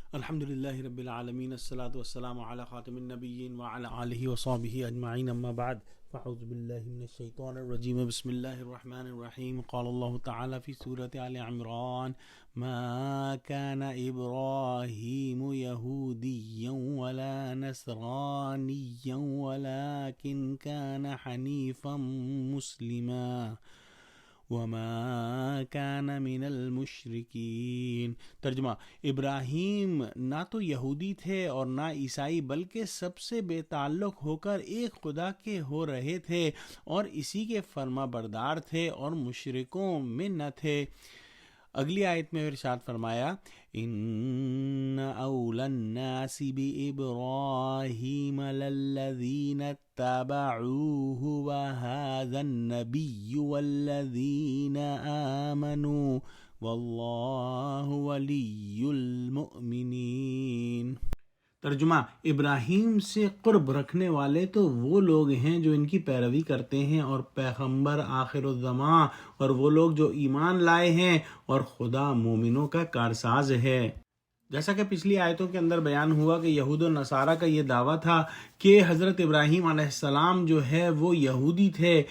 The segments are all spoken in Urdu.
الحمد للہ رب العالمین الصلاۃ والسلام علی خاتم النبیین وعلی آلہ وصحبہ اجمعین اما بعد فاعوذ باللہ من الشیطان الرجیم بسم اللہ الرحمن الرحیم قال اللہ تعالی فی سورۃ آل عمران ما كان ابراہیم یہودیا ولا نصرانیا ولكن كان حنیفا مسلما وما كان من المشرکین۔ ترجمہ: ابراہیم نہ تو یہودی تھے اور نہ عیسائی، بلکہ سب سے بے تعلق ہو کر ایک خدا کے ہو رہے تھے اور اسی کے فرما بردار تھے اور مشرکوں میں نہ تھے۔ اگلی آیت میں ارشاد فرمایا ان اول الناس بابراہیم للذین اتبعوه وهذا النبی والذین آمنوا واللہ ولی المؤمنین۔ ترجمہ: ابراہیم سے قرب رکھنے والے تو وہ لوگ ہیں جو ان کی پیروی کرتے ہیں، اور پیغمبر آخر الزماں، اور وہ لوگ جو ایمان لائے ہیں، اور خدا مومنوں کا کارساز ہے۔ جیسا کہ پچھلی آیتوں کے اندر بیان ہوا کہ یہود و نصارہ کا یہ دعویٰ تھا کہ حضرت ابراہیم علیہ السلام جو ہے وہ یہودی تھے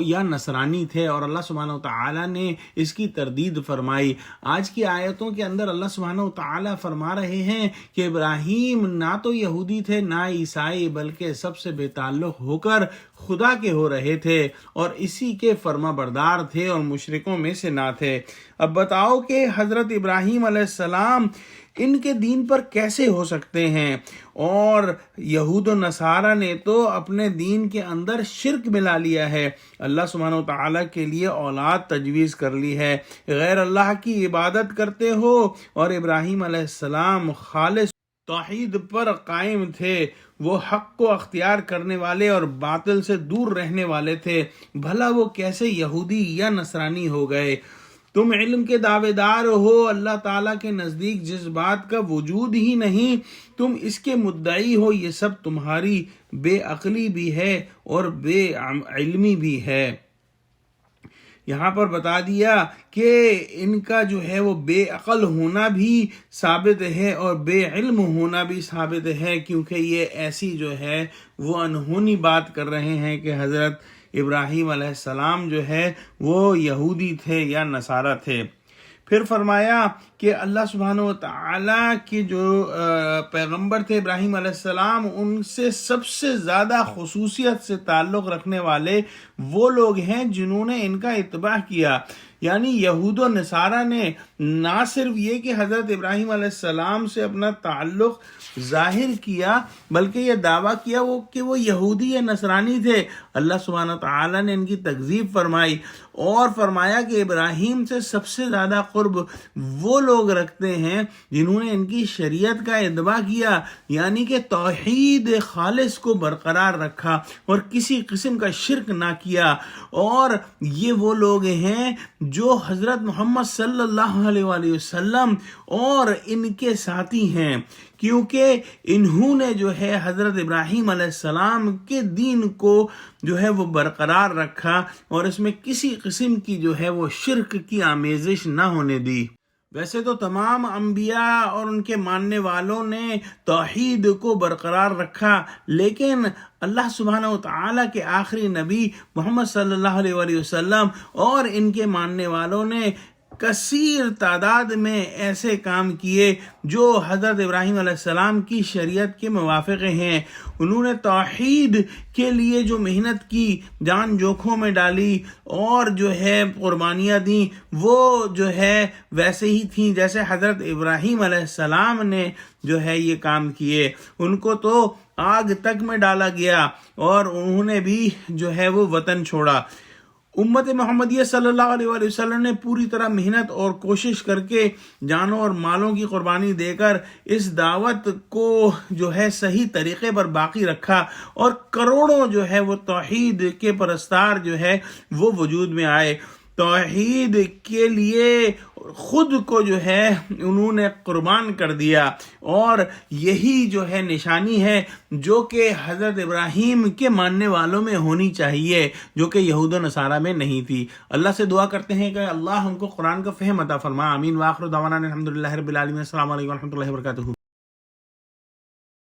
یا نصرانی تھے، اور اللہ سبحانہ وتعالیٰ نے اس کی تردید فرمائی۔ آج کی آیتوں کے اندر اللہ سبحانہ وتعالیٰ فرما رہے ہیں کہ ابراہیم نہ تو یہودی تھے نہ عیسائی، بلکہ سب سے بے تعلق ہو کر خدا کے ہو رہے تھے اور اسی کے فرما بردار تھے اور مشرکوں میں سے نہ تھے۔ اب بتاؤ کہ حضرت ابراہیم علیہ السلام ان کے دین پر کیسے ہو سکتے ہیں؟ اور یہود و نصارہ نے تو اپنے دین کے اندر شرک ملا لیا ہے، اللہ سبحانہ وتعالیٰ کے لیے اولاد تجویز کر لی ہے، غیر اللہ کی عبادت کرتے ہو، اور ابراہیم علیہ السلام خالص توحید پر قائم تھے، وہ حق کو اختیار کرنے والے اور باطل سے دور رہنے والے تھے، بھلا وہ کیسے یہودی یا نصرانی ہو گئے؟ تم علم کے دعوے دار ہو، اللہ تعالیٰ کے نزدیک جس بات کا وجود ہی نہیں تم اس کے مدعی ہو، یہ سب تمہاری بے عقلی بھی ہے اور بے علمی بھی ہے۔ یہاں پر بتا دیا کہ ان کا جو ہے وہ بے عقل ہونا بھی ثابت ہے اور بے علم ہونا بھی ثابت ہے، کیونکہ یہ ایسی جو ہے وہ انہونی بات کر رہے ہیں کہ حضرت ابراہیم علیہ السلام جو ہے وہ یہودی تھے یا نصارہ تھے۔ پھر فرمایا کہ اللہ سبحانہ وتعالیٰ کے جو پیغمبر تھے ابراہیم علیہ السلام، ان سے سب سے زیادہ خصوصیت سے تعلق رکھنے والے وہ لوگ ہیں جنہوں نے ان کا اتباع کیا، یعنی یہود و نصارہ نے نہ صرف یہ کہ حضرت ابراہیم علیہ السلام سے اپنا تعلق ظاہر کیا، بلکہ یہ دعویٰ کیا کہ وہ یہودی یا نصرانی تھے۔ اللہ سبحانہ تعالیٰ نے ان کی تکذیب فرمائی اور فرمایا کہ ابراہیم سے سب سے زیادہ قرب وہ لوگ رکھتے ہیں جنہوں نے ان کی شریعت کا اتباع کیا، یعنی کہ توحید خالص کو برقرار رکھا اور کسی قسم کا شرک نہ کیا، اور یہ وہ لوگ ہیں جو حضرت محمد صلی اللہ علیہ وآلہ وسلم اور ان کے ساتھی ہیں، کیونکہ انہوں نے جو ہے حضرت ابراہیم علیہ السلام کے دین کو جو ہے وہ برقرار رکھا اور اس میں کسی قسم کی جو ہے وہ شرک کی آمیزش نہ ہونے دی۔ ویسے تو تمام انبیاء اور ان کے ماننے والوں نے توحید کو برقرار رکھا، لیکن اللہ سبحانہ وتعالیٰ کے آخری نبی محمد صلی اللہ علیہ وآلہ وسلم اور ان کے ماننے والوں نے کثیر تعداد میں ایسے کام کیے جو حضرت ابراہیم علیہ السلام کی شریعت کے موافق ہیں۔ انہوں نے توحید کے لیے جو محنت کی، جان جوکھوں میں ڈالی اور جو ہے قربانیاں دیں، وہ جو ہے ویسے ہی تھیں جیسے حضرت ابراہیم علیہ السلام نے جو ہے یہ کام کیے۔ ان کو تو آگ تک میں ڈالا گیا اور انہوں نے بھی جو ہے وہ وطن چھوڑا۔ امت محمدیہ صلی اللہ علیہ وآلہ وسلم نے پوری طرح محنت اور کوشش کر کے جانوں اور مالوں کی قربانی دے کر اس دعوت کو جو ہے صحیح طریقے پر باقی رکھا، اور کروڑوں جو ہے وہ توحید کے پرستار جو ہے وہ وجود میں آئے۔ توحید کے لیے خود کو جو ہے انہوں نے قربان کر دیا، اور یہی جو ہے نشانی ہے جو کہ حضرت ابراہیم کے ماننے والوں میں ہونی چاہیے، جو کہ یہود و نصارہ میں نہیں تھی۔ اللہ سے دعا کرتے ہیں کہ اللہ ہم کو قرآن کا فہم عطا فرما۔ آمین۔ وآخر دعوانا الحمدللہ رب العالمین۔ السلام علیکم ورحمۃ اللہ وبرکاتہ۔